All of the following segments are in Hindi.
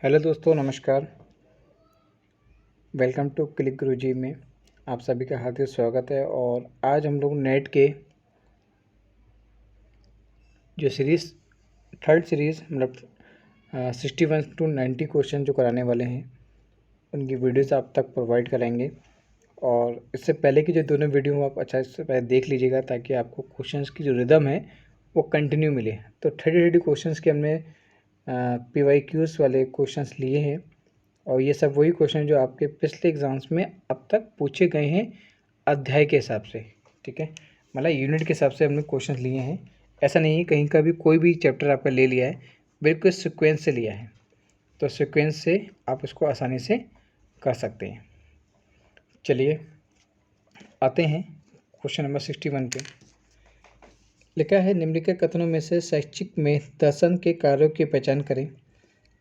हेलो दोस्तों, नमस्कार। वेलकम टू क्लिक गुरुजी में आप सभी का हार्दिक स्वागत है। और आज हम लोग नेट के जो सीरीज़ थर्ड सीरीज़ मतलब 61 to 90 क्वेश्चन जो कराने वाले हैं उनकी वीडियोस आप तक प्रोवाइड कराएंगे। और इससे पहले की जो दोनों वीडियो आप अच्छा इससे पहले देख लीजिएगा ताकि आपको क्वेश्चंस की जो रिदम है वो कंटिन्यू मिले। तो 30 क्वेश्चंस के हमने PYQs वाले क्वेश्चंस लिए हैं और ये सब वही क्वेश्चन जो आपके पिछले एग्ज़ाम्स में अब तक पूछे गए हैं अध्याय के हिसाब से। ठीक है, मतलब यूनिट के हिसाब से हमने क्वेश्चन लिए हैं। ऐसा नहीं है कहीं का भी कोई भी चैप्टर आपका ले लिया है, बिल्कुल सीक्वेंस से लिया है। तो सीक्वेंस से आप इसको आसानी से कर सकते हैं। चलिए आते हैं क्वेश्चन नंबर 61 पे। लिखा है, निम्नलिखित कथनों में से शैक्षिक में दर्शन के कार्यों की पहचान करें।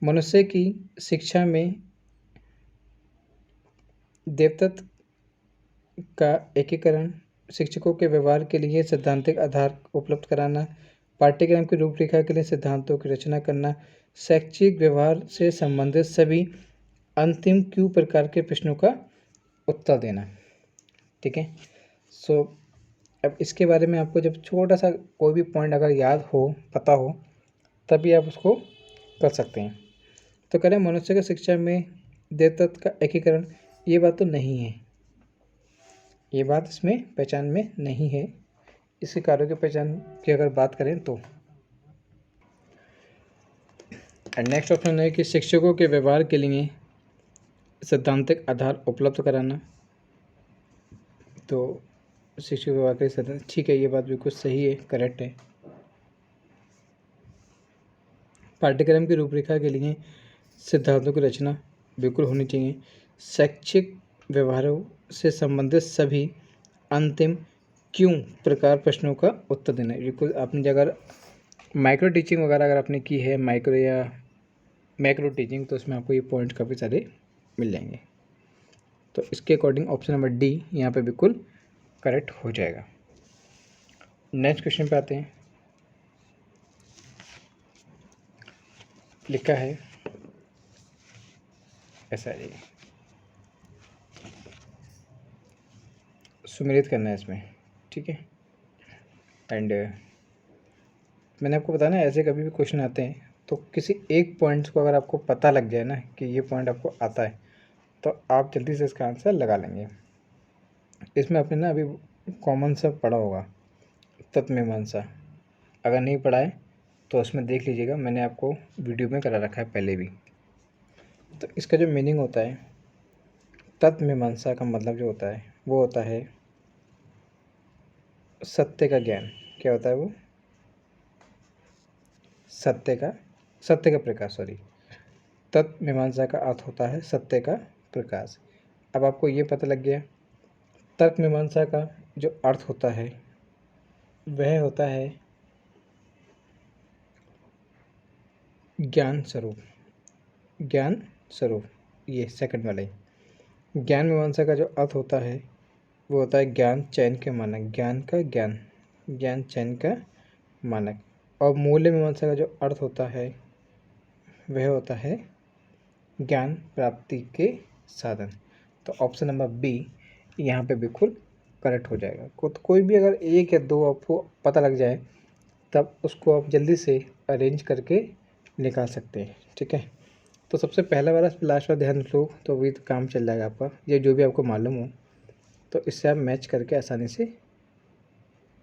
मनुष्य की शिक्षा में देवदत्त का एकीकरण, शिक्षकों के व्यवहार के लिए सैद्धांतिक आधार उपलब्ध कराना, पाठ्यक्रम की रूपरेखा के लिए सिद्धांतों की रचना करना, शैक्षिक व्यवहार से संबंधित सभी अंतिम क्यू प्रकार के प्रश्नों का उत्तर देना। ठीक है, सो अब इसके बारे में आपको जब छोटा सा कोई भी पॉइंट अगर याद हो, पता हो, तभी आप उसको कर सकते हैं। तो करें मनुष्य की शिक्षा में देवदत्त का एकीकरण, ये बात तो नहीं है, ये बात इसमें पहचान में नहीं है। इसके कार्यों की पहचान की अगर बात करें तो नेक्स्ट ऑप्शन है कि शिक्षकों के व्यवहार के लिए सैद्धांतिक आधार उपलब्ध कराना। तो शिक्षक व्यवहार के सिद्धांत, ठीक है, ये बात बिल्कुल सही है, करेक्ट है। पाठ्यक्रम की रूपरेखा के लिए सिद्धांतों की रचना बिल्कुल होनी चाहिए। शैक्षिक व्यवहारों से संबंधित सभी अंतिम क्यों प्रकार प्रश्नों का उत्तर देना। बिल्कुल आपने अगर माइक्रो टीचिंग वगैरह अगर आपने की है, माइक्रो या मैक्रो टीचिंग, तो उसमें आपको ये पॉइंट काफ़ी सारे मिल जाएंगे। तो इसके अकॉर्डिंग ऑप्शन नंबर डी यहाँ पे बिल्कुल करेक्ट हो जाएगा। नेक्स्ट क्वेश्चन पे आते हैं। लिखा है ऐसा है, सुमेलित करना है इसमें। ठीक है, एंड मैंने आपको बताया ना, ऐसे कभी भी क्वेश्चन आते हैं तो किसी एक पॉइंट को अगर आपको पता लग जाए ना कि ये पॉइंट आपको आता है तो आप जल्दी से इसका आंसर लगा लेंगे। इसमें आपने ना अभी कॉमन सा पढ़ा होगा तत्वमीमांसा, अगर नहीं पढ़ा है तो उसमें देख लीजिएगा, मैंने आपको वीडियो में करा रखा है पहले भी। तो इसका जो मीनिंग होता है तत्वमीमांसा का मतलब जो होता है वो होता है सत्य का ज्ञान। क्या होता है वो? सत्य का प्रकाश, सॉरी। तत्वमीमांसा का अर्थ होता है सत्य का प्रकाश। अब आपको ये पता लग गया, तर्क मीमांसा का जो अर्थ होता है वह होता है ज्ञान स्वरूप। ज्ञान स्वरूप, ये सेकंड वाला ही। ज्ञान मीमांसा का जो अर्थ होता है वो होता है ज्ञान चयन के मानक, ज्ञान का ज्ञान, ज्ञान चयन का मानक। और मूल्य मीमांसा का जो अर्थ होता है वह होता है ज्ञान प्राप्ति के साधन। तो ऑप्शन नंबर बी यहाँ पे बिल्कुल करेक्ट हो जाएगा। कोई भी अगर एक या दो आपको पता लग जाए तब उसको आप जल्दी से अरेंज करके निकाल सकते हैं। ठीक है, तो सबसे पहला वाला लास्ट वाला ध्यान रखो तो अभी तो काम चल जाएगा आपका। ये जो भी आपको मालूम हो तो इससे आप मैच करके आसानी से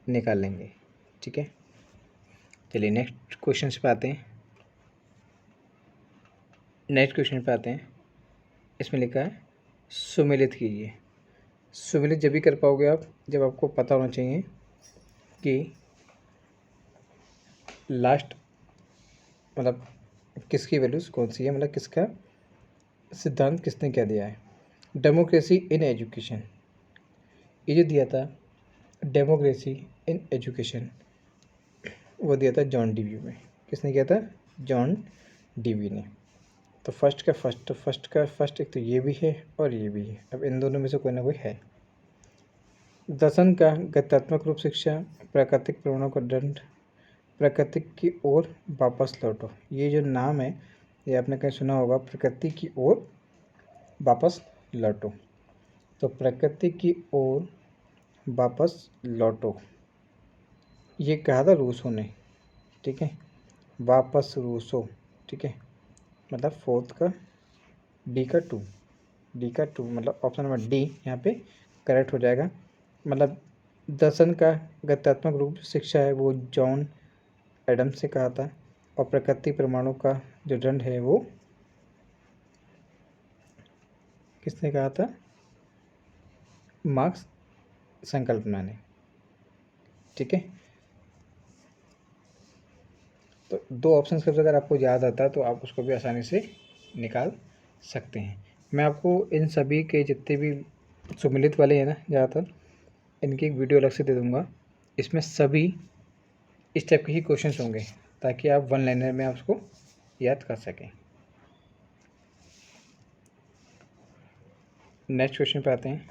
निकाल लेंगे। ठीक है, चलिए नेक्स्ट क्वेश्चन पे आते हैं। नेक्स्ट क्वेश्चन पे आते हैं। इसमें लिखा है सुमेलित कीजिए। सुमेलित जब भी कर पाओगे आप जब आपको पता होना चाहिए कि लास्ट मतलब किसकी वैल्यूज़ कौन सी है, मतलब किसका सिद्धांत किसने क्या दिया है। डेमोक्रेसी इन एजुकेशन, ये जो दिया था डेमोक्रेसी इन एजुकेशन, वो दिया था जॉन डीवी में। किसने किया था? जॉन डीवी ने। तो फर्स्ट एक तो ये भी है और ये भी है। अब इन दोनों में से कोई ना कोई है। दर्शन का गत्यात्मक रूप शिक्षा, प्राकृतिक प्रमाणों का दंड, प्रकृति की ओर वापस लौटो, ये जो नाम है ये आपने कहीं सुना होगा, प्रकृति की ओर वापस लौटो। तो प्रकृति की ओर वापस लौटो ये कहा था रूसो ने, ठीक है। वापस रूसो, ठीक है, मतलब फोर्थ का डी का टू, मतलब ऑप्शन नंबर डी यहाँ पे करेक्ट हो जाएगा। मतलब दर्शन का गत्यात्मक रूप शिक्षा है वो जॉन एडम्स से कहा था, और प्रकृति परमाणु का जो दंड है वो किसने कहा था, मार्क्स संकल्पना ने, ठीक है। तो दो ऑप्शन से अगर आपको याद आता है तो आप उसको भी आसानी से निकाल सकते हैं। मैं आपको इन सभी के जितने भी सुमिलित वाले हैं ना ज़्यादातर, इनकी एक वीडियो अलग से दे दूँगा। इसमें सभी इस टाइप के ही क्वेश्चंस होंगे ताकि आप वन लाइनर में आप उसको याद कर सकें। नेक्स्ट क्वेश्चन पे आते हैं।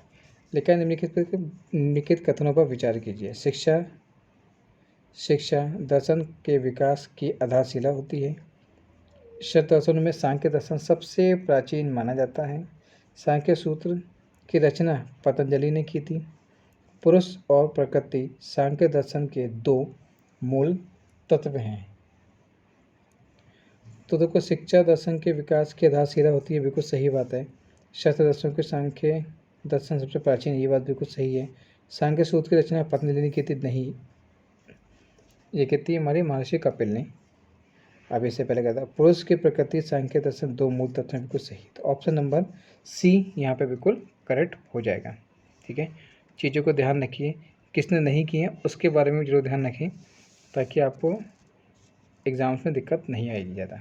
लेकिन निम्नलिखित कथनों पर विचार कीजिए। शिक्षा दर्शन के विकास की आधारशिला होती है। शब्द दर्शनों में सांख्य दर्शन सबसे प्राचीन माना जाता है। सांख्य सूत्र की रचना पतंजलि ने की थी। पुरुष और प्रकृति सांख्य दर्शन के दो मूल तत्व हैं। तो देखो, शिक्षा दर्शन के विकास की आधारशिला होती है, बिल्कुल सही बात है। शास्त्र दर्शन के सांख्य दर्शन सबसे प्राचीन, ये बात बिल्कुल सही है। सांख्य सूत्र की रचना पतंजलि ने की थी, नहीं, ये कहती है हमारी महर्षि कपिल ने। अब इससे पहले कहता है पुरुष की प्रकृति सांख्य दर्शन दो मूल तत्व हैं, बिल्कुल सही। तो ऑप्शन नंबर सी यहाँ पे बिल्कुल करेक्ट हो जाएगा, ठीक है। चीज़ों को ध्यान रखिए, किसने नहीं किए उसके बारे में जरूर ध्यान रखें ताकि आपको एग्जाम्स में दिक्कत नहीं आएगी ज़्यादा।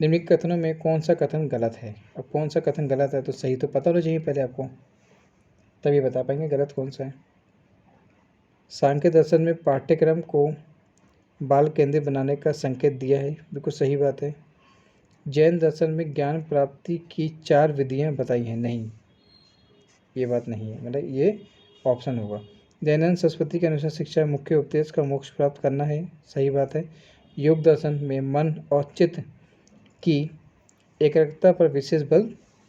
निम्नलिखित कथनों में कौन सा कथन गलत है। अब कौन सा कथन गलत है, तो सही तो पता होना चाहिए पहले आपको, तभी बता पाएंगे गलत कौन सा है। सांख्य दर्शन में पाठ्यक्रम को बाल केंद्रित बनाने का संकेत दिया है, बिल्कुल सही बात है। जैन दर्शन में ज्ञान प्राप्ति की 4 विधियां बताई हैं, नहीं, ये बात नहीं है, मतलब ये ऑप्शन होगा। दयानंद सरस्वती के अनुसार शिक्षा मुख्य उपदेश का मोक्ष प्राप्त करना है, सही बात है। योग दर्शन में मन और चित्त की एकाग्रता पर विशेष बल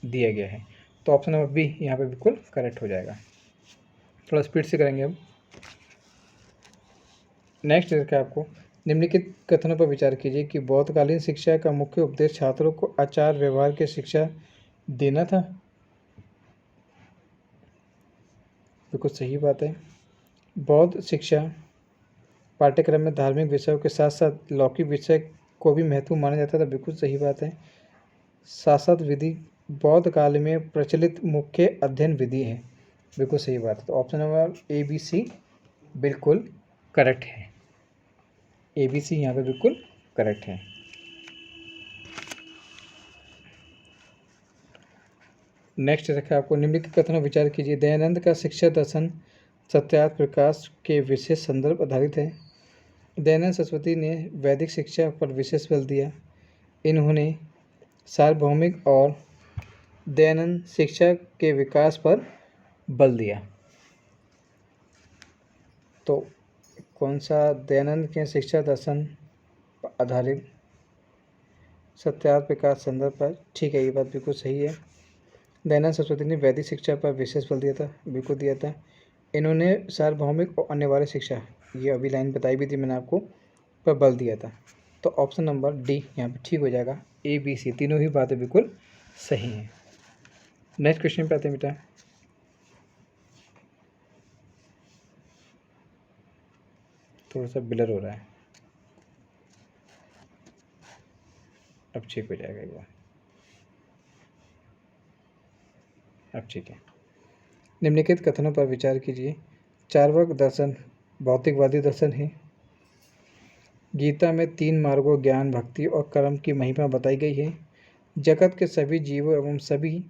दिया गया है। तो ऑप्शन नंबर बी यहाँ पे बिल्कुल करेक्ट हो जाएगा। थोड़ा स्पीड से करेंगे अब। नेक्स्ट देखा आपको, निम्नलिखित कथनों पर विचार कीजिए कि बौद्धकालीन शिक्षा का मुख्य उपदेश छात्रों को आचार व्यवहार की शिक्षा देना था, बिल्कुल सही बात है। बौद्ध शिक्षा पाठ्यक्रम में धार्मिक विषयों के साथ साथ लौकिक विषय को भी महत्वपूर्ण माना जाता था, बिल्कुल सही बात है। शासक विधि बौद्ध काल में प्रचलित मुख्य अध्ययन विधि है, बिल्कुल सही बात है। तो option number A B C बिल्कुल करेक्ट है, ए बी सी यहाँ पे बिल्कुल करेक्ट है। नेक्स्ट रखा आपको, निम्नलिखित कथनों विचार कीजिए। दयानंद का शिक्षा दर्शन सत्यार्थ प्रकाश के विशेष संदर्भ आधारित है। दयानंद सरस्वती ने वैदिक शिक्षा पर विशेष बल दिया। इन्होंने सार्वभौमिक और दयानंद शिक्षा के विकास पर बल दिया। तो कौन सा, दयानंद के शिक्षा दर्शन आधारित सत्यार्थ विकास संदर्भ पर, ठीक है, ये बात बिल्कुल सही है। दयानंद सरस्वती ने वैदिक शिक्षा पर विशेष बल दिया था, बिल्कुल दिया था। इन्होंने सार्वभौमिक और अन्यवार्य शिक्षा, ये अभी लाइन बताई भी थी मैंने आपको, पर बल दिया था। तो ऑप्शन नंबर डी यहाँ पे ठीक हो जाएगा। ए बी सी तीनों ही बातें बिल्कुल सही हैं। नेक्स्ट क्वेश्चन पे आते हैं बेटा। थोड़ा सा ब्लर हो रहा है, अब ठीक हो जाएगा एक बार, अब ठीक है। निम्नलिखित कथनों पर विचार कीजिए। चार्वाक दर्शन भौतिकवादी दर्शन है। गीता में 3 मार्गों ज्ञान, भक्ति और कर्म की महिमा बताई गई है। जगत के सभी जीवों एवं सभी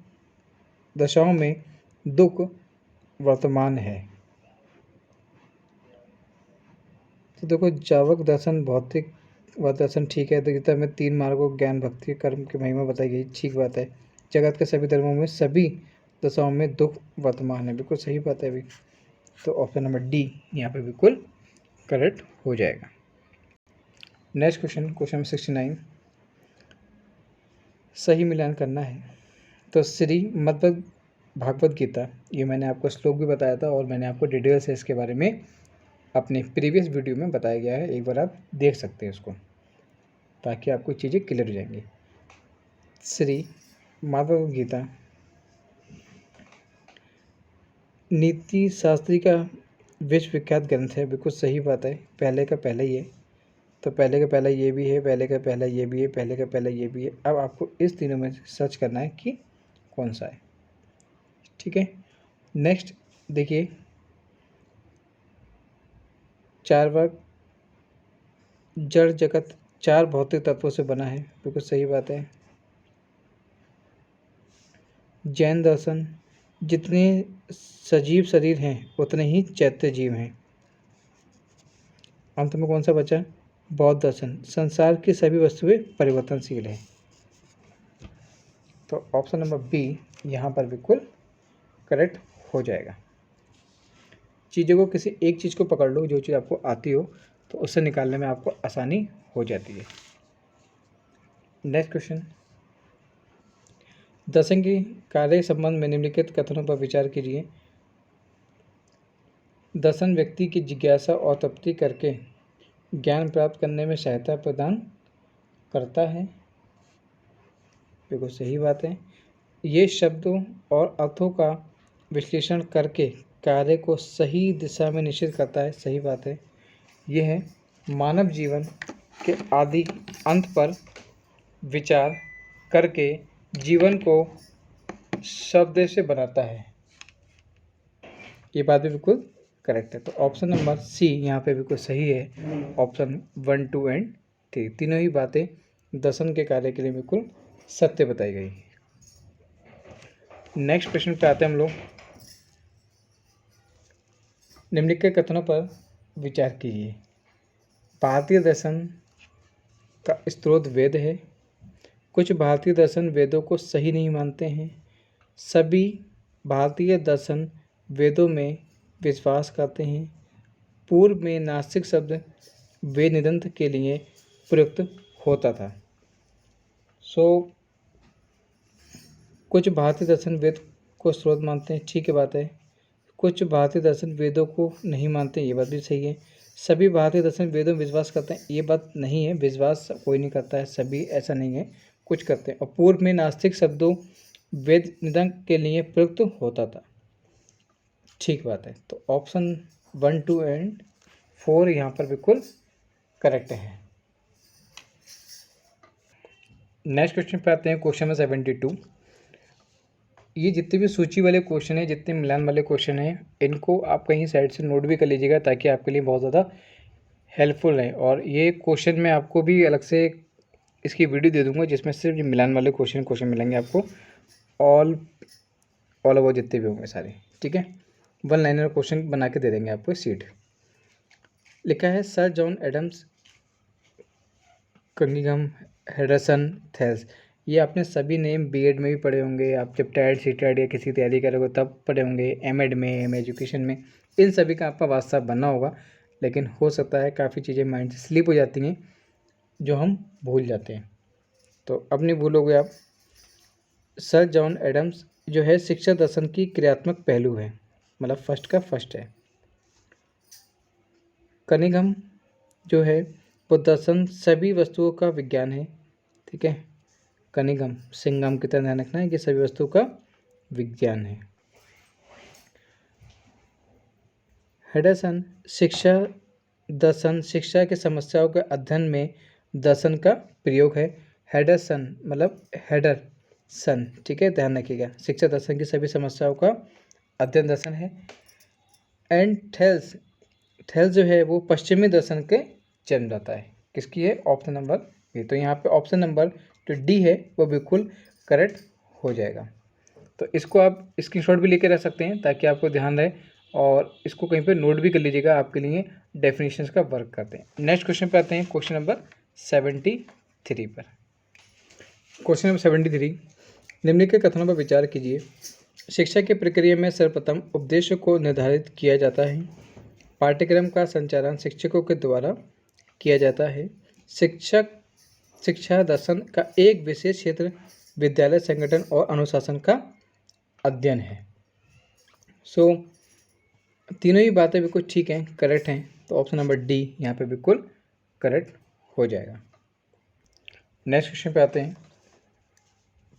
दशाओं में दुख वर्तमान है। तो देखो, चार्वाक दर्शन भौतिक व दर्शन ठीक है। तो गीता में 3 मार्गों ज्ञान, भक्ति, कर्म की महिमा बताई गई, ठीक बात है। जगत के सभी धर्मों में सभी दशाओं में दुख वर्तमान है, बिल्कुल सही बात है अभी। तो ऑप्शन नंबर डी यहाँ पे बिल्कुल करेक्ट हो जाएगा। Next question, question number 69। सही मिलान करना है। तो श्री मद्भगवत भागवत गीता, ये मैंने आपको श्लोक भी बताया था और मैंने आपको डिटेल से इसके बारे में अपने प्रीवियस वीडियो में बताया गया है, एक बार आप देख सकते हैं उसको, ताकि आपको चीज़ें क्लियर हो जाएंगी। श्री भागवत गीता नीति शास्त्री का विश्वविख्यात ग्रंथ है, बिल्कुल सही बात है। पहले का पहले ही है, तो पहले का पहला ये भी है, पहले का पहला ये भी है, पहले का पहला ये भी है। अब आपको इस तीनों में सर्च करना है कि कौन सा है, ठीक है। नेक्स्ट देखिए, चार्वाक जड़ जगत 4 भौतिक तत्वों से बना है, बिल्कुल सही बात है। जैन दर्शन जितने सजीव शरीर हैं उतने ही चैत्य जीव हैं। अंत में कौन सा बचा? बौद्ध दर्शन संसार की सभी वस्तुएं परिवर्तनशील हैं। तो ऑप्शन नंबर बी यहाँ पर बिल्कुल करेक्ट हो जाएगा। चीज़ों को किसी एक चीज़ को पकड़ लो, जो चीज़ आपको आती हो, तो उससे निकालने में आपको आसानी हो जाती है। नेक्स्ट क्वेश्चन, दर्शन की कार्य संबंध में निम्नलिखित कथनों पर विचार कीजिए। दर्शन व्यक्ति की जिज्ञासा और तृप्ति करके ज्ञान प्राप्त करने में सहायता प्रदान करता है, बिल्कुल सही बात है। ये शब्दों और अर्थों का विश्लेषण करके कार्य को सही दिशा में निश्चित करता है, सही बात है। यह है मानव जीवन के आदि अंत पर विचार करके जीवन को शब्द से बनाता है, ये बात भी बिल्कुल करेक्ट है। तो ऑप्शन नंबर सी यहाँ पे बिल्कुल सही है। ऑप्शन 1, 2 एंड 3 तीनों ही बातें दर्शन के कार्य के लिए बिल्कुल सत्य बताई गई। नेक्स्ट प्रश्न पे आते हैं हम लोग। निम्नलिखित कथनों पर विचार कीजिए। भारतीय दर्शन का स्रोत वेद है। कुछ भारतीय दर्शन वेदों को सही नहीं मानते हैं। सभी भारतीय दर्शन वेदों में विश्वास करते हैं। पूर्व में नास्तिक शब्द वेद निदंत के लिए प्रयुक्त होता था। कुछ भारतीय दर्शन वेद को स्रोत मानते हैं, ठीक है बात है। कुछ भारतीय दर्शन वेदों को नहीं मानते, ये बात भी सही है। सभी भारतीय दर्शन वेदों में विश्वास करते हैं, ये बात नहीं है। विश्वास कोई नहीं करता है, सभी ऐसा नहीं है, कुछ करते हैं। और पूर्व में नास्तिक शब्दों वेद निदंत के लिए प्रयुक्त होता था, ठीक बात है। तो ऑप्शन 1, 2 एंड 4 यहाँ पर बिल्कुल करेक्ट है। नेक्स्ट क्वेश्चन पे आते हैं, क्वेश्चन नंबर 72। ये जितने भी सूची वाले क्वेश्चन हैं, जितने मिलान वाले क्वेश्चन हैं, इनको आप कहीं साइड से नोट भी कर लीजिएगा, ताकि आपके लिए बहुत ज़्यादा हेल्पफुल है। और ये क्वेश्चन मैं आपको भी अलग से इसकी वीडियो दे दूंगा, जिसमें सिर्फ ये मिलान वाले क्वेश्चन मिलेंगे आपको, ऑल ओवर जितने भी होंगे सारे, ठीक है। 1 लाइनर क्वेश्चन बना के दे देंगे आपको सीट। लिखा है sir John Adams, Cunningham, Henderson, Thales. ये आपने सभी नेम बीएड में भी पढ़े होंगे, आप जब टेट सीटेट या किसी तैयारी करोगे तब पढ़े होंगे, एमएड में, एम एजुकेशन में, इन सभी का आपका वास्ता बनना होगा। लेकिन हो सकता है काफ़ी चीज़ें माइंड से स्लिप हो जाती हैं, जो हम भूल जाते हैं, तो अब नहीं भूलोगे आप। सर जॉन एडम्स जो है शिक्षा दर्शन की क्रियात्मक पहलू है, मतलब फर्स्ट का फर्स्ट है। कनिंघम जो है वो दर्शन सभी वस्तुओं का विज्ञान है, ठीक है। कनिंघम सिंघम की तरह ध्यान रखना है कि सभी वस्तुओं का विज्ञान है। हेडरसन शिक्षा दर्शन शिक्षा की समस्याओं के अध्ययन में दर्शन का प्रयोग है। हेडरसन मतलब हेडर सन, ठीक है, ध्यान रखिएगा। शिक्षा दर्शन की सभी समस्याओं का अध्ययन दर्शन है। एंड थेल्स, थेल्स जो है वो पश्चिमी दर्शन के जन्मदाता है। किसकी है? Option number B. तो यहाँ पे ऑप्शन नंबर जो डी है वो बिल्कुल करेक्ट हो जाएगा। तो इसको आप स्क्रीनशॉट भी लेके रख सकते हैं, ताकि आपको ध्यान रहे, और इसको कहीं पे नोट भी कर लीजिएगा, आपके लिए डेफिनेशंस का वर्क करते हैं। नेक्स्ट क्वेश्चन पे आते हैं, क्वेश्चन नंबर 73 पर। क्वेश्चन नंबर 73, निम्नलिखित कथनों पर विचार कीजिए। शिक्षा की प्रक्रिया में सर्वप्रथम उद्देश्य को निर्धारित किया जाता है। पाठ्यक्रम का संचालन शिक्षकों के द्वारा किया जाता है। शिक्षा दर्शन का एक विशेष क्षेत्र विद्यालय संगठन और अनुशासन का अध्ययन है। तीनों ही बातें बिल्कुल ठीक हैं, करेक्ट हैं, तो ऑप्शन नंबर डी यहाँ पे बिल्कुल करेक्ट हो जाएगा। नेक्स्ट क्वेश्चन पे आते हैं।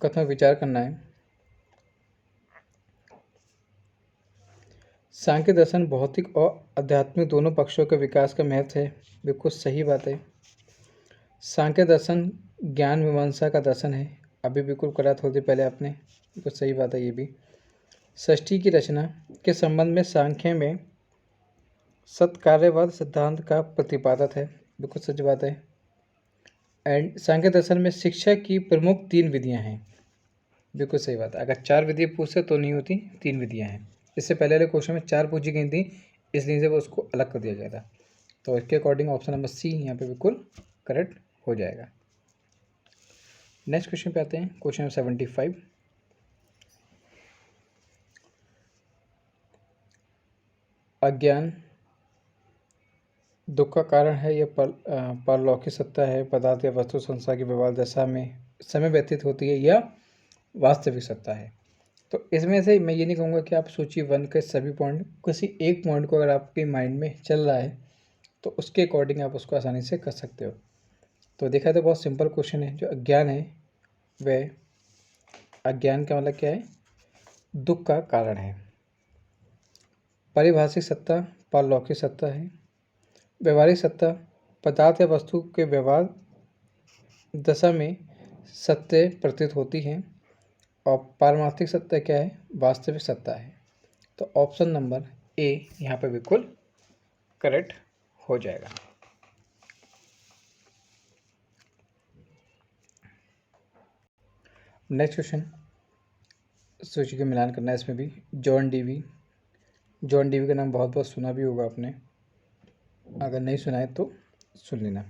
कथन विचार करना है। सांख्य दर्शन भौतिक और आध्यात्मिक दोनों पक्षों के विकास का महत्व है। बिल्कुल सही बात है। सांख्य दर्शन ज्ञान मीमांसा का दर्शन है। अभी बिल्कुल करा थोड़ी देर पहले आपने, बिल्कुल सही बात है ये भी। षष्ठी की रचना के संबंध में सांख्य में सत्कार्यवाद सिद्धांत का प्रतिपादक है। बिल्कुल सच बात है। एंड सांख्य दर्शन में शिक्षा की प्रमुख 3 विधियां हैं। बिल्कुल सही बात है। अगर 4 विधियाँ पूछते तो नहीं होती, 3 विधियां हैं। इससे पहले वाले क्वेश्चन में 4 पूछी गई थी, इसलिए से वो उसको अलग कर दिया गया था। तो इसके अकॉर्डिंग ऑप्शन नंबर सी यहाँ पे बिल्कुल करेक्ट हो जाएगा। नेक्स्ट क्वेश्चन पे आते हैं। Question number 75। अज्ञान दुख का कारण है या पारलौकिक सत्ता है, पदार्थ या वस्तु संसार की व्यवहार दशा में समय व्यतीत होती है या वास्तविक सत्ता है। तो इसमें से मैं ये नहीं कहूँगा कि आप सूची 1 के सभी पॉइंट, किसी एक पॉइंट को अगर आपके माइंड में चल रहा है तो उसके अकॉर्डिंग आप उसको आसानी से कर सकते हो। तो देखा तो बहुत सिंपल क्वेश्चन है। जो अज्ञान है वह, अज्ञान का मतलब क्या है? दुख का कारण है। पारिभाषिक सत्ता पारलौकिक सत्ता है। व्यवहारिक सत्ता पदार्थ या वस्तु के व्यवहार दशा में सत्य प्रतीत होती है। और पारमार्थिक सत्ता क्या है? वास्तविक सत्ता है। तो ऑप्शन नंबर ए यहाँ पे बिल्कुल करेक्ट हो जाएगा। नेक्स्ट क्वेश्चन, सूची का मिलान करना है इसमें भी। जॉन डीवी का नाम बहुत बहुत सुना भी होगा आपने, अगर नहीं सुना है तो सुन लेना।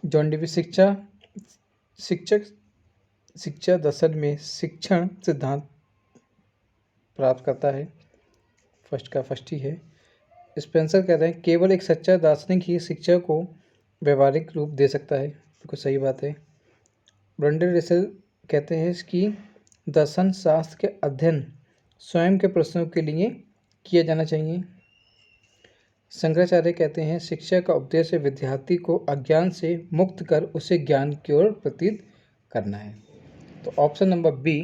जॉन डीवी शिक्षा दर्शन में शिक्षण सिद्धांत प्राप्त करता है। फर्स्ट का फर्स्ट ही है। स्पेंसर कहते हैं केवल एक सच्चा दार्शनिक ही शिक्षा को व्यवहारिक रूप दे सकता है। बिल्कुल सही बात है। ब्रंडन रसेल कहते हैं कि दर्शन शास्त्र के अध्ययन स्वयं के प्रश्नों के लिए किया जाना चाहिए। शंकराचार्य कहते हैं शिक्षा का उद्देश्य विद्यार्थी को अज्ञान से मुक्त कर उसे ज्ञान की ओर प्रतीत करना है। तो ऑप्शन नंबर बी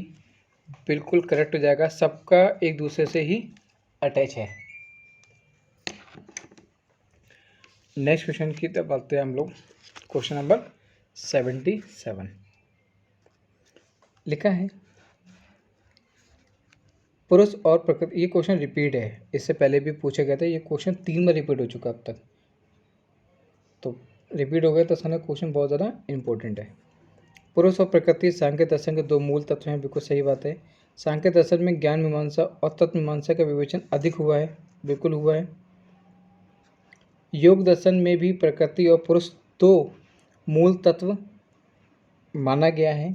बिल्कुल करेक्ट हो जाएगा। सबका एक दूसरे से ही अटैच है। नेक्स्ट क्वेश्चन की तरफ बढ़ते हैं हम लोग। क्वेश्चन नंबर 77 लिखा है पुरुष और प्रकृति। ये क्वेश्चन रिपीट है, इससे पहले भी पूछा गया था। ये क्वेश्चन 3 बार रिपीट हो चुका अब तक, तो रिपीट हो गया तो समझ क्वेश्चन बहुत ज़्यादा इंपॉर्टेंट है। पुरुष और प्रकृति सांख्य दर्शन के 2 मूल तत्व हैं। बिल्कुल सही बात है। सांख्य दर्शन में ज्ञान मीमांसा और तत्व मीमांसा का विवेचन अधिक हुआ है। बिल्कुल हुआ है। योग दर्शन में भी प्रकृति और पुरुष 2 मूल तत्व माना गया है।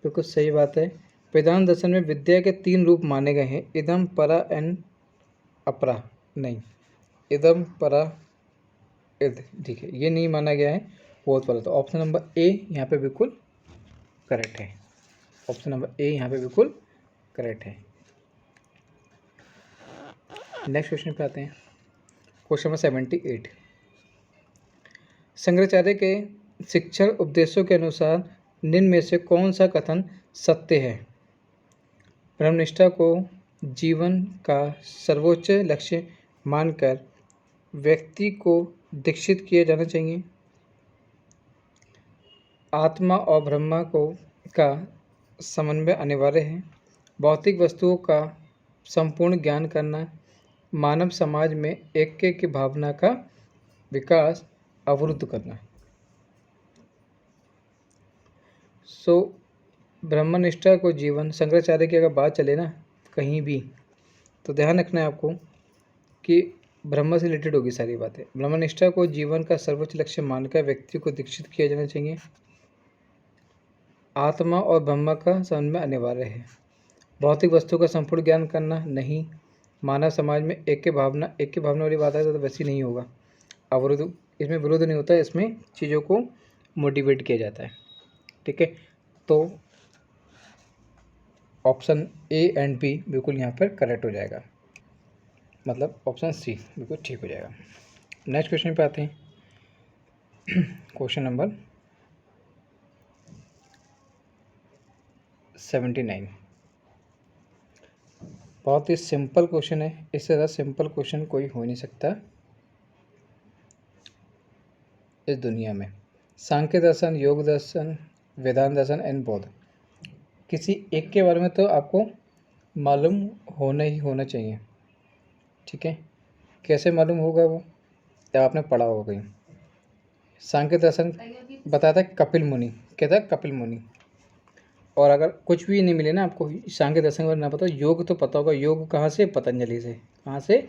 बिल्कुल सही बात है। वेदांत दर्शन में विद्या के 3 रूप माने गए हैं, इदम परा एंड अपरा। नहीं, इदम परा इद, ठीक है, ये नहीं माना गया है बहुत वाला। तो ऑप्शन नंबर ए यहाँ पे बिल्कुल करेक्ट है। ऑप्शन नंबर ए यहाँ पे बिल्कुल करेक्ट है। नेक्स्ट क्वेश्चन पे आते हैं। Question number 78। शंकराचार्य के शिक्षण उपदेशों के अनुसार निम्न में से कौन सा कथन सत्य है? ब्रह्मनिष्ठा को जीवन का सर्वोच्च लक्ष्य मानकर व्यक्ति को दीक्षित किया जाना चाहिए। आत्मा और ब्रह्मा का समन्वय अनिवार्य है। भौतिक वस्तुओं का संपूर्ण ज्ञान करना। मानव समाज में ऐक्य की भावना का विकास अवरुद्ध करना। ब्रह्मनिष्ठा को जीवन, शंकराचार्य की अगर बात चले ना कहीं भी, तो ध्यान रखना है आपको कि ब्रह्म से रिलेटेड होगी सारी बातें। ब्रह्मनिष्ठा को जीवन का सर्वोच्च लक्ष्य मानकर व्यक्ति को दीक्षित किया जाना चाहिए। आत्मा और ब्रह्म का समन्वय अनिवार्य है। भौतिक वस्तु का संपूर्ण ज्ञान करना नहीं। मानव समाज में ऐक्य भावना वाली बात है तो वैसी नहीं होगा। अवरुद्ध, इसमें विरोध नहीं होता है, इसमें चीज़ों को मोटिवेट किया जाता है। ठीक है, तो ऑप्शन ए एंड बी बिल्कुल यहाँ पर करेक्ट हो जाएगा, मतलब ऑप्शन सी बिल्कुल ठीक हो जाएगा। नेक्स्ट क्वेश्चन पे आते हैं। Question number 79। बहुत ही सिंपल क्वेश्चन है, इससे ज़्यादा सिंपल क्वेश्चन कोई हो नहीं सकता इस दुनिया में। सांख्य दर्शन, योग दर्शन, वेदांत दर्शन एंड बौद्ध, किसी एक के बारे में तो आपको मालूम होना ही होना चाहिए, ठीक है। कैसे मालूम होगा वो, जब आपने पढ़ा होगा कहीं। सांख्य दर्शन बताता है कपिल मुनि, कहता है कपिल मुनि। और अगर कुछ भी नहीं मिले ना आपको सांख्य दर्शन के बारे में ना पता, योग तो पता होगा। योग कहाँ से, पतंजलि से। कहाँ से,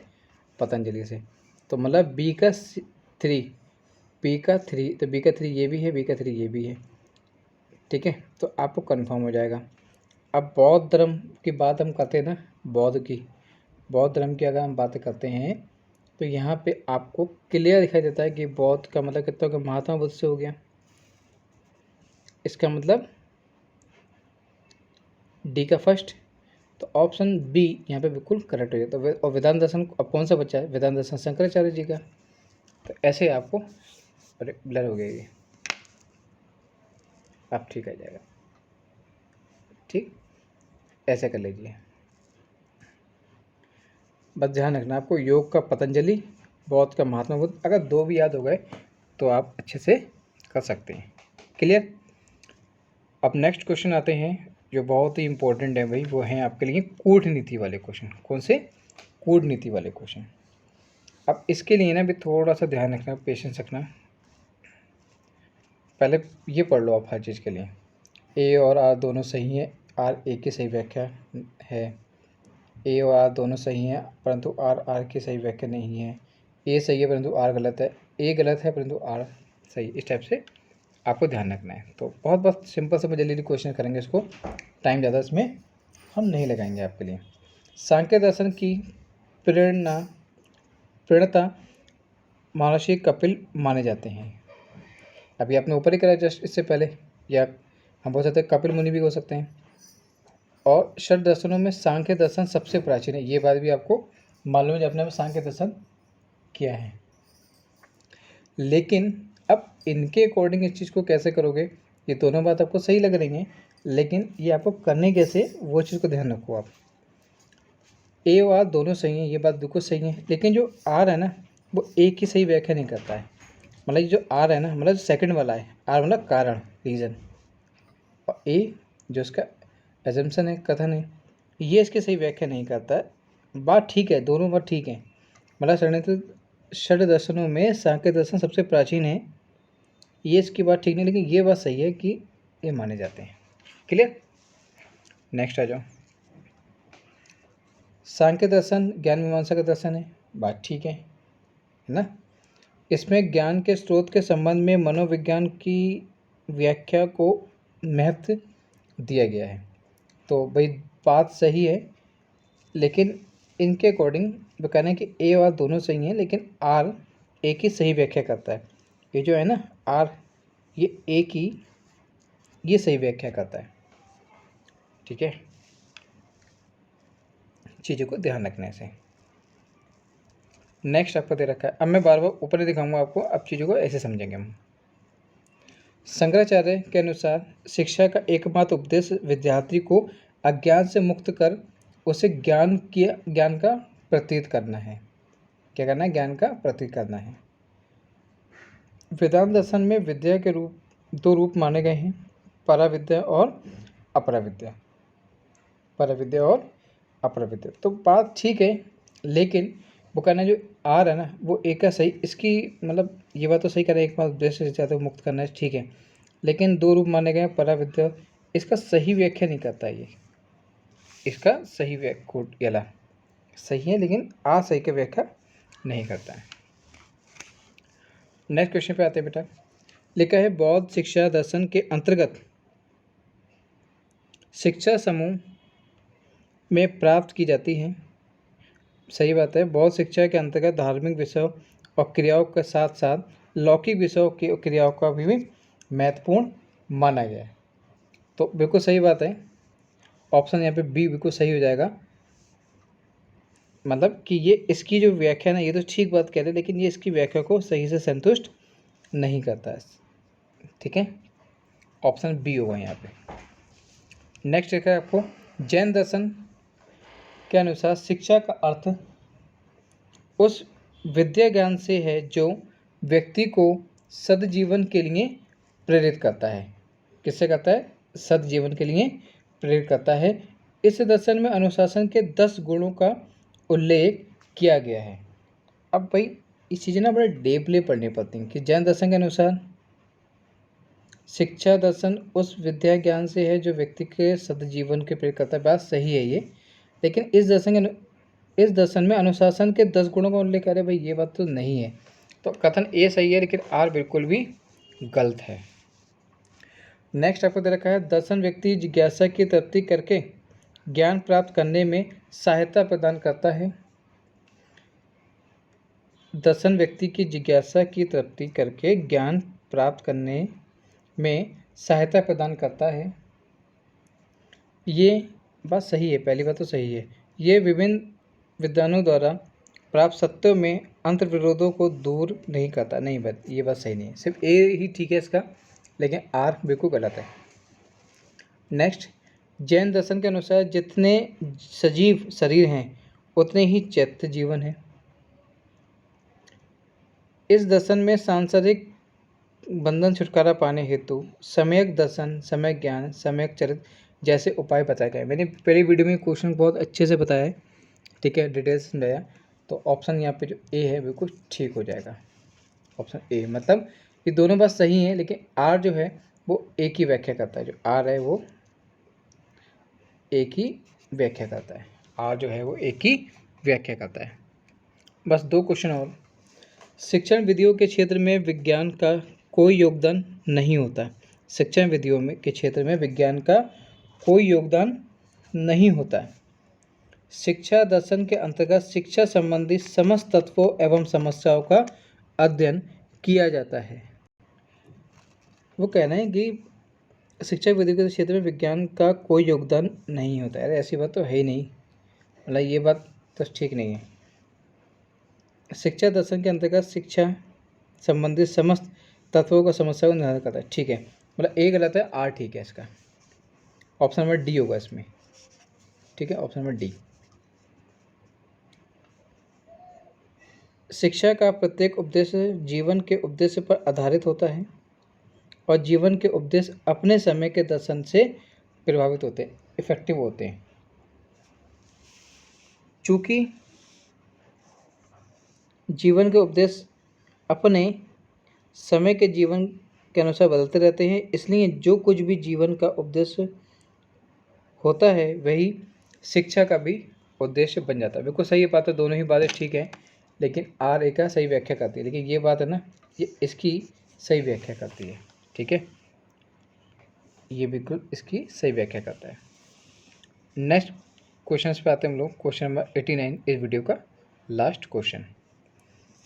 पतंजलि से। तो मतलब बी का 3, बी का 3, तो बी का 3 ये भी है, बी का 3 ये भी है, ठीक है। तो आपको कंफर्म हो जाएगा। अब बौद्ध धर्म की बात हम करते हैं ना, बौद्ध धर्म की अगर हम बात करते हैं तो यहाँ पे आपको क्लियर दिखाई देता है कि बौद्ध का मतलब कितना होगा, महात्मा बुद्ध से हो गया। इसका मतलब डी का फर्स्ट, तो ऑप्शन बी यहाँ पे बिल्कुल करेक्ट हो जाता है। और वेदांत दर्शन अब कौन सा बच्चा है, वेदांत दर्शन शंकराचार्य जी का। तो ऐसे आपको, अरे ब्लर हो गया ये, अब ठीक आ जाएगा, ठीक, ऐसे कर लीजिए। बस ध्यान रखना आपको, योग का पतंजलि, बौद्ध का महात्मा बुद्ध, अगर दो भी याद हो गए तो आप अच्छे से कर सकते हैं। क्लियर। अब नेक्स्ट क्वेश्चन आते हैं जो बहुत ही इंपॉर्टेंट है भाई, वो हैं आपके लिए कूटनीति वाले क्वेश्चन। कौन से, कूटनीति वाले क्वेश्चन। अब इसके लिए ना भी थोड़ा सा ध्यान रखना, पेशेंस रखना। पहले ये पढ़ लो आप हर चीज़ के लिए। ए और आर दोनों सही है, आर ए की सही व्याख्या है। ए और आर दोनों सही हैं परंतु आर आर की सही व्याख्या नहीं है। ए सही है परंतु आर गलत है, ए गलत है परंतु आर सही। इस टाइप से आपको ध्यान रखना है। तो बहुत बहुत सिंपल से जल्दी क्वेश्चन करेंगे इसको, टाइम ज़्यादा इसमें हम नहीं लगाएंगे आपके लिए। सांख्य दर्शन की प्रेरणा महर्षि कपिल माने जाते हैं। अभी आपने ऊपर ही करा जस्ट इससे पहले, या हम बोल सकते हैं कपिल मुनि भी हो सकते हैं। और षट दर्शनों में सांख्य दर्शन सबसे प्राचीन है, ये बात भी आपको मालूम है, अपने में सांख्य दर्शन किया है। लेकिन अब इनके अकॉर्डिंग इस चीज़ को कैसे करोगे, ये दोनों बात आपको सही लग रही हैं, लेकिन ये आपको करने कैसे, वो चीज़ को ध्यान रखो आप। ए और आर दोनों सही हैं, ये बात बिल्कुल सही है, लेकिन जो आर है ना वो ए की सही व्याख्या नहीं करता है। मतलब जो आर है ना, मतलब सेकंड वाला है, आर मतलब कारण, रीज़न, और ए जो इसका एजम्पशन है, कथन है, ये इसकी सही व्याख्या नहीं करता है। बात ठीक है, दोनों बात ठीक है। मतलब षड दर्शनों में सांख्य दर्शन सबसे प्राचीन है, ये इसकी बात ठीक नहीं, लेकिन ये बात सही है कि ये माने जाते हैं। क्लियर। नेक्स्ट आ जाओ। सांख्य दर्शन ज्ञान मीमांसा का दर्शन है, बात ठीक है ना। इसमें ज्ञान के स्रोत के संबंध में मनोविज्ञान की व्याख्या को महत्व दिया गया है। तो भाई बात सही है, लेकिन इनके अकॉर्डिंग वो कहना है कि ए और दोनों सही हैं, लेकिन आर ए की सही व्याख्या करता है। ये जो है ना आर, ये ए की ये सही व्याख्या करता है, ठीक है। चीज़ों को ध्यान रखने से। नेक्स्ट आपको दे रखा है, अब मैं बार बार ऊपर ही दिखाऊंगा आपको, अब चीज़ों को ऐसे समझेंगे हम। शंकराचार्य के अनुसार शिक्षा का एकमात्र उद्देश्य विद्यार्थी को अज्ञान से मुक्त कर उसे ज्ञान का प्रतीत करना है। क्या करना है, ज्ञान का प्रतीत करना है। वेदांत दर्शन में विद्या के दो रूप माने गए हैं, पराविद्या और अपराविद्या। पराविद्या और अपराविद्या, तो बात ठीक है, लेकिन वो कहना जो आर है ना वो एक का सही, इसकी मतलब ये बात तो सही कर रहे हैं, एक बात उद्देश्य से चाहते मुक्त करना है, ठीक है, लेकिन दो रूप माने गए पराविद्या, इसका सही व्याख्या नहीं करता ये, इसका सही व्याख्या सही है, लेकिन आ सही की व्याख्या नहीं करता है। नेक्स्ट क्वेश्चन पे आते हैं बेटा। लिखा है बौद्ध शिक्षा दर्शन के अंतर्गत शिक्षा समूह में प्राप्त की जाती है। सही बात है, बौद्ध शिक्षा के अंतर्गत धार्मिक विषयों और क्रियाओं के साथ साथ लौकिक विषयों की क्रियाओं का भी महत्वपूर्ण माना गया है। तो बिल्कुल सही बात है, ऑप्शन यहाँ पे बी बिल्कुल सही हो जाएगा। मतलब कि ये इसकी जो व्याख्या ना, ये तो ठीक बात कह रहे हैं, लेकिन ये इसकी व्याख्या को सही से संतुष्ट नहीं करता है। ठीक है, ऑप्शन बी होगा यहाँ पे। नेक्स्ट देखा है आपको, जैन दर्शन के अनुसार शिक्षा का अर्थ उस विद्या ज्ञान से है जो व्यक्ति को सदजीवन के लिए प्रेरित करता है। किससे करता है? सदजीवन के लिए प्रेरित करता है। इस दर्शन में अनुशासन के 10 गुणों का उल्लेख किया गया है। अब भाई इस चीज़ें ना बड़े डीपली पढ़नी पड़ती हैं कि जैन दर्शन के अनुसार शिक्षा दर्शन उस विद्या ज्ञान से है जो व्यक्ति के सदजीवन के प्रेरित करता है। बात सही है ये, लेकिन इस दर्शन में अनुशासन के 10 गुणों का उल्लेख करे, भाई ये बात तो नहीं है। तो कथन ए सही है, लेकिन आर बिल्कुल भी गलत है। नेक्स्ट आपको दे रखा है, दर्शन व्यक्ति जिज्ञासा की तृप्ति करके ज्ञान प्राप्त करने में सहायता प्रदान करता है। दर्शन व्यक्ति की जिज्ञासा की तृप्ति करके ज्ञान प्राप्त करने में सहायता प्रदान करता है। ये बात सही है, पहली बात तो सही है। ये विभिन्न विद्वानों द्वारा प्राप्त सत्यों में अंतर्विरोधों को दूर नहीं करता। नहीं बात, ये बात सही नहीं है, सिर्फ ए ही ठीक है इसका, लेकिन आर बिल्कुल गलत है। नेक्स्ट, जैन दर्शन के अनुसार जितने सजीव शरीर हैं उतने ही चैत्य जीवन है। इस दर्शन में सांसारिक बंधन छुटकारा पाने हेतु सम्यक दर्शन, सम्यक ज्ञान, सम्यक चरित्र जैसे उपाय बताए गए। मैंने पहली वीडियो में क्वेश्चन बहुत अच्छे से बताया है, ठीक है, डिटेल्स समझाया। तो ऑप्शन यहाँ पे जो ए है बिल्कुल ठीक हो जाएगा, ऑप्शन ए। मतलब ये दोनों बात सही हैं, लेकिन आर जो है वो एक ही व्याख्या करता है। जो आर है वो एक ही व्याख्या करता है, आर जो है वो एक ही व्याख्या करता है। बस 2 क्वेश्चन और। शिक्षण विधियों के क्षेत्र में विज्ञान का कोई योगदान नहीं होता। शिक्षण विधियों में के क्षेत्र में विज्ञान का कोई योगदान नहीं होता। शिक्षा दर्शन के अंतर्गत शिक्षा संबंधी समस्त तत्वों एवं समस्याओं का अध्ययन किया जाता है। वो कहना है कि शिक्षा विधि के क्षेत्र में विज्ञान का कोई योगदान नहीं होता है। ऐसी बात तो है ही नहीं, मतलब ये बात तो ठीक नहीं है। शिक्षा दर्शन के अंतर्गत शिक्षा संबंधित समस्त तत्वों का समस्या को निराकरण करता है। ठीक है, मतलब ए गलत है, आर ठीक है इसका। ऑप्शन नंबर डी होगा इसमें, ठीक है, ऑप्शन नंबर डी। शिक्षा का प्रत्येक उद्देश्य जीवन के उद्देश्य पर आधारित होता है और जीवन के उद्देश्य अपने समय के दर्शन से प्रभावित होते हैं, इफेक्टिव होते हैं। चूँकि जीवन के उद्देश्य अपने समय के जीवन के अनुसार बदलते रहते हैं, इसलिए जो कुछ भी जीवन का उद्देश्य होता है वही शिक्षा का भी उद्देश्य बन जाता है। बिल्कुल सही बात है, दोनों ही बातें ठीक है, लेकिन आर ए का सही व्याख्या करती है। लेकिन ये बात है ना, ये इसकी सही व्याख्या करती है, ठीक है, ये बिल्कुल इसकी सही व्याख्या करता है। नेक्स्ट क्वेश्चन पे आते हैं हम लोग, क्वेश्चन नंबर 89 इस वीडियो का लास्ट क्वेश्चन।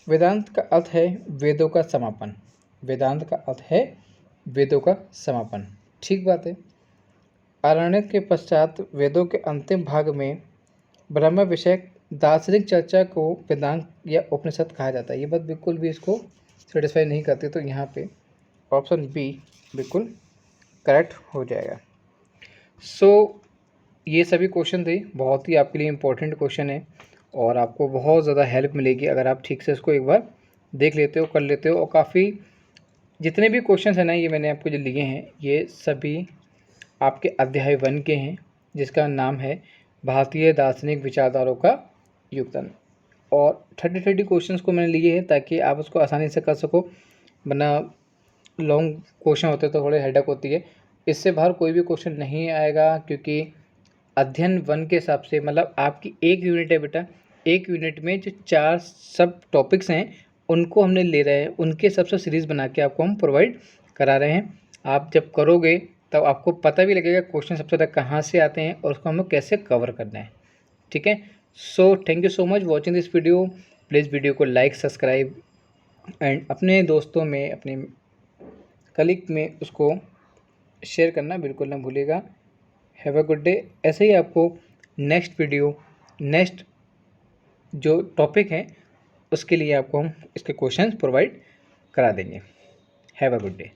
वेदांत का अर्थ है वेदों का समापन। वेदांत का अर्थ है वेदों का समापन, ठीक बात है। आरण्यक के पश्चात वेदों के अंतिम भाग में ब्रह्म विषयक दार्शनिक चर्चा को वेदांत या उपनिषद कहा जाता है। ये बात बिल्कुल भी इसको सेटिस्फाई नहीं करती, तो यहाँ पे ऑप्शन बी बिल्कुल करेक्ट हो जाएगा। सो ये सभी क्वेश्चन थे, बहुत ही आपके लिए इम्पोर्टेंट क्वेश्चन है और आपको बहुत ज़्यादा हेल्प मिलेगी अगर आप ठीक से इसको एक बार देख लेते हो, कर लेते हो। और काफ़ी जितने भी क्वेश्चन हैं ना, ये मैंने आपको जो लिए हैं, ये सभी आपके अध्याय 1 के हैं, जिसका नाम है भारतीय दार्शनिक विचारधाराओं का योगदान। और 30 क्वेश्चंस को मैंने लिए हैं ताकि आप उसको आसानी से कर सको, वरना लॉन्ग क्वेश्चन होते तो थोड़े हेडेक होती है। इससे बाहर कोई भी क्वेश्चन नहीं आएगा, क्योंकि अध्ययन 1 के हिसाब से, मतलब आपकी 1 यूनिट है बेटा, 1 यूनिट में जो 4 सब टॉपिक्स हैं उनको हमने ले रहे हैं, उनके सबसे सीरीज़ बना के आपको हम प्रोवाइड करा रहे हैं। आप जब करोगे तब आपको पता भी लगेगा क्वेश्चन सबसे ज़्यादा कहाँ से आते हैं और उसको हमें कैसे कवर करना है, ठीक है। So thank you so much watching this video. Please video को लाइक, सब्सक्राइब एंड अपने दोस्तों में, अपने कलीग में उसको शेयर करना बिल्कुल ना भूलिएगा। Have a good day. ऐसे ही आपको नेक्स्ट वीडियो, नेक्स्ट जो टॉपिक है उसके लिए आपको हम इसके क्वेश्चंस प्रोवाइड करा देंगे। Have a good day.